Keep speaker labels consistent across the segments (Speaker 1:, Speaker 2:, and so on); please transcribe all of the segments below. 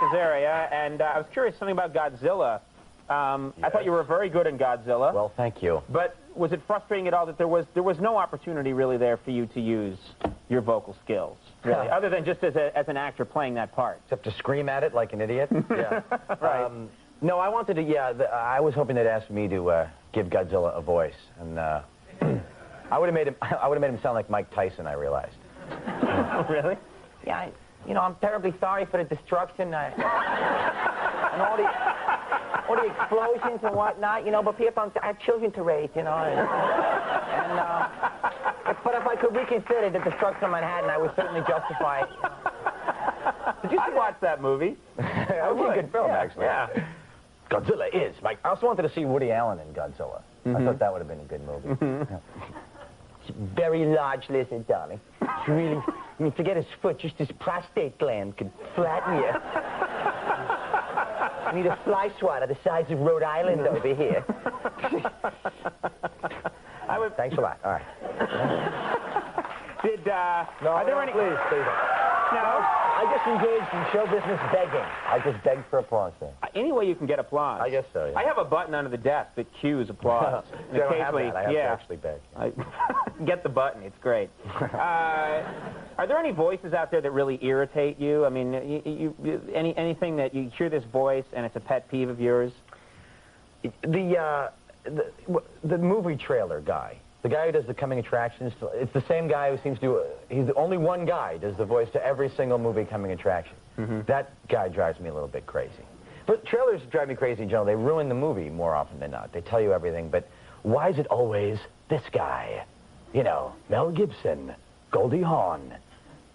Speaker 1: Azaria, and I was curious something about Godzilla.
Speaker 2: Yes.
Speaker 1: I thought you were very good in Godzilla.
Speaker 2: Well, thank you.
Speaker 1: But was it frustrating at all that there was no opportunity really there for you to use your vocal skills, really, other than just as an actor playing that part?
Speaker 2: Except to scream at it like an idiot? Yeah.
Speaker 1: Right.
Speaker 2: No, I wanted to, I was hoping they'd ask me to give Godzilla a voice, and I would have made him sound like Mike Tyson, I realized.
Speaker 1: Really?
Speaker 3: Yeah, I'm terribly sorry for the destruction and all the explosions and whatnot, but people, I have children to raise, but if I could reconsider the destruction of Manhattan, I would certainly justify it.
Speaker 1: Did you watch that movie?
Speaker 2: That was a good film, actually.
Speaker 1: Yeah.
Speaker 2: Godzilla is Mike. I also wanted to see Woody Allen in Godzilla. I thought that would have been a good movie. Yeah.
Speaker 3: It's a very large lizard, darling. It's really, forget his foot, just his prostate gland could flatten you. I need a fly swatter the size of Rhode Island over here.
Speaker 2: Thanks a lot. All right.
Speaker 1: Are there any...
Speaker 2: Please.
Speaker 1: No.
Speaker 2: I just engaged in show business begging. I just begged for applause there.
Speaker 1: Any way you can get applause.
Speaker 2: I guess so, yeah.
Speaker 1: I have a button under the desk that cues applause.
Speaker 2: I don't have that. I have to actually beg.
Speaker 1: Get the button. It's great. Are there any voices out there that really irritate you? I mean, anything that you hear this voice and it's a pet peeve of yours?
Speaker 2: The movie trailer guy. The guy who does the coming attractions, it's the same guy who seems to, he's the only one guy who does the voice to every single movie coming attraction. That guy drives me a little bit crazy. But trailers drive me crazy in general. They ruin the movie more often than not. They tell you everything, but why is it always this guy? Mel Gibson, Goldie Hawn,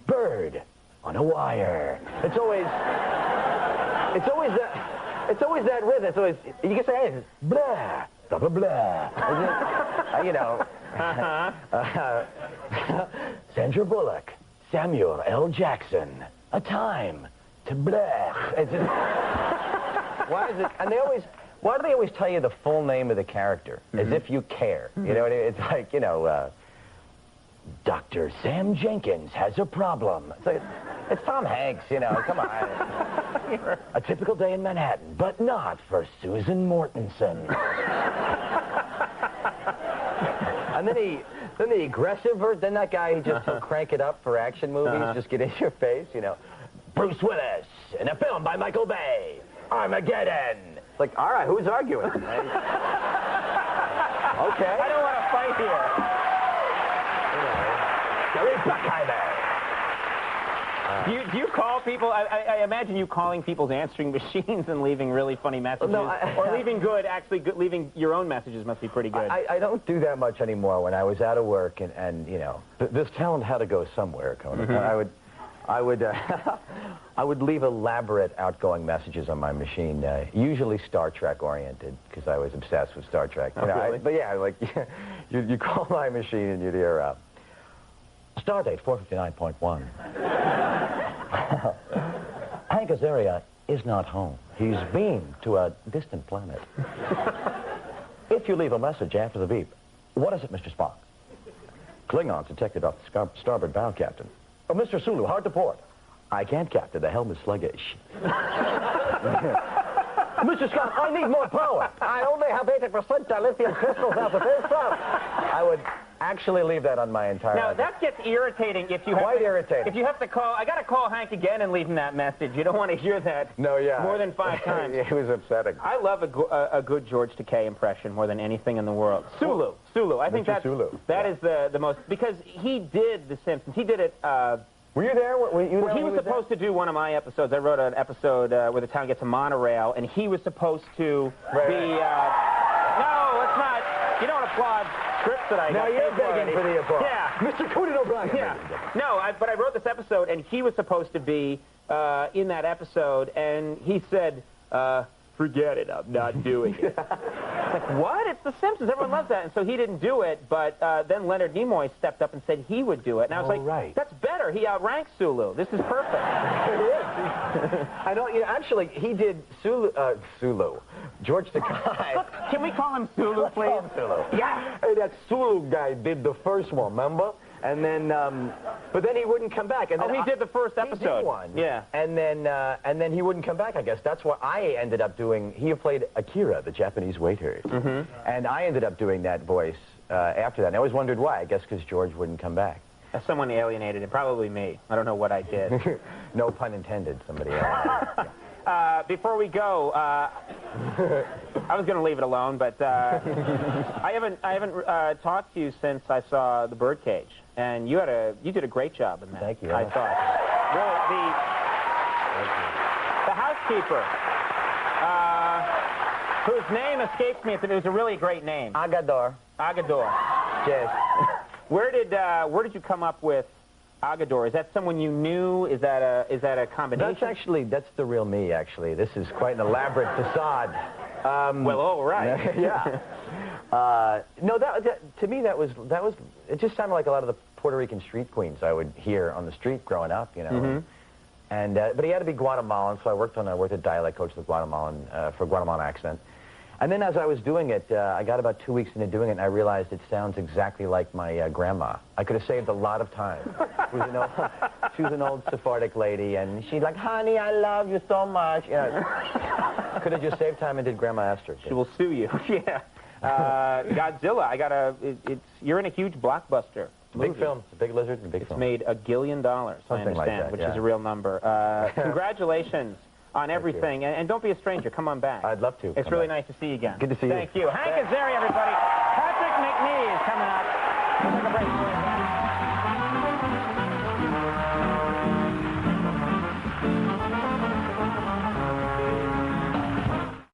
Speaker 2: Bird on a wire. It's always that rhythm. It's always, you can say, hey, blah, blah, blah, blah. Sandra Bullock, Samuel L. Jackson, A Time to Blah. It's just, why is it? And why do they always tell you the full name of the character as if you care? You know what I mean? It's like, Dr. Sam Jenkins has a problem. It's like, it's Tom Hanks, come on. A typical day in Manhattan, but not for Susan Mortensen. And then the aggressive version, then that guy, he'll crank it up for action movies, just get in your face, Bruce Willis, in a film by Michael Bay, Armageddon. It's like, all right, who's arguing? Okay.
Speaker 1: I don't want to fight here.
Speaker 2: Gary Bruckheimer.
Speaker 1: Do you call people? I imagine you calling people's answering machines and leaving really funny messages.
Speaker 2: No,
Speaker 1: or leaving leaving your own messages must be pretty good.
Speaker 2: I don't do that much anymore. When I was out of work and this talent had to go somewhere, Conan. I would leave elaborate outgoing messages on my machine, usually Star Trek oriented, because I was obsessed with Star Trek.
Speaker 1: Really?
Speaker 2: But yeah, like you call my machine and you'd hear Stardate 459.1. Hank Azaria is not home. He's beamed to a distant planet. If you leave a message after the beep, what is it, Mr. Spock? Klingons detected off the starboard bow, Captain. Oh, Mr. Sulu, hard to port. I can't, Captain. The helm is sluggish. Mr. Scott, I need more power. I only have 80% lithium crystals out of this stuff. I would actually leave that on my entire...
Speaker 1: Now, that gets irritating if you have
Speaker 2: Quite irritating.
Speaker 1: If you have to call... I got to call Hank again and leave him that message. You don't want to hear that more than 5 times.
Speaker 2: It was upsetting.
Speaker 1: I love a good George Takei impression more than anything in the world. Sulu. I think that is the most... Because he did The Simpsons. He did it...
Speaker 2: Were you there?
Speaker 1: He was supposed to do one of my episodes. I wrote an episode where the town gets a monorail, and he was supposed to be... No, it's not. You don't applaud scripts that I got.
Speaker 2: Now you're begging for the applause.
Speaker 1: Yeah.
Speaker 2: Mr. Conan O'Brien.
Speaker 1: Yeah. No, but I wrote this episode, and he was supposed to be in that episode, and he said, forget it, I'm not doing it. It's like, what? It's The Simpsons. Everyone loves that. And so he didn't do it, but then Leonard Nimoy stepped up and said he would do it. And I was like, that's better. He outranks Sulu. This is perfect.
Speaker 2: It is. I don't, actually, he did Sulu. George Takei.
Speaker 1: Can we call him Sulu, please?
Speaker 2: Sulu. Yeah. Hey, that Sulu guy did the first one, remember? And then, but then he wouldn't come back. And then
Speaker 1: he did the first episode.
Speaker 2: He did one.
Speaker 1: Yeah.
Speaker 2: And then he wouldn't come back, I guess. That's what I ended up doing. He played Akira, the Japanese waiter. And I ended up doing that voice after that. And I always wondered why. I guess because George wouldn't come back.
Speaker 1: Someone alienated him. Probably me. I don't know what I did.
Speaker 2: No pun intended. Somebody else.
Speaker 1: Before we go, I was going to leave it alone, but I haven't talked to you since I saw The Birdcage, and you did a great job in that.
Speaker 2: Thank you.
Speaker 1: I thought. Really, the housekeeper, whose name escapes me. It was a really great name.
Speaker 2: Agador.
Speaker 1: Agador.
Speaker 2: Yes.
Speaker 1: Where did you come up with Agador? Is that someone you knew? Is that a combination?
Speaker 2: That's the real me, actually. This is quite an elaborate facade.
Speaker 1: Well, all right.
Speaker 2: Yeah. No, to me, that was, it just sounded like a lot of the Puerto Rican street queens I would hear on the street growing up, you know. But he had to be Guatemalan, so I worked at dialect coach with Guatemalan, for Guatemalan accent. And then as I was doing it, I got about 2 weeks into doing it, and I realized it sounds exactly like my grandma. I could have saved a lot of time. She was an old Sephardic lady, and she'd like, honey, I love you so much. You know, could have just saved time and did Grandma Esther.
Speaker 1: She will sue you. Yeah. Godzilla. You're in a huge blockbuster.
Speaker 2: Big film. It's a big lizard and a big film.
Speaker 1: It's made $1 billion, I understand,
Speaker 2: like that,
Speaker 1: which is a real number. Congratulations on everything, and don't be a stranger. Come on back.
Speaker 2: I'd love to.
Speaker 1: It's really nice to see you again.
Speaker 2: Good to see you.
Speaker 1: Thank you. Hank Azaria, everybody. Patrick McNee is coming up. We'll take a break.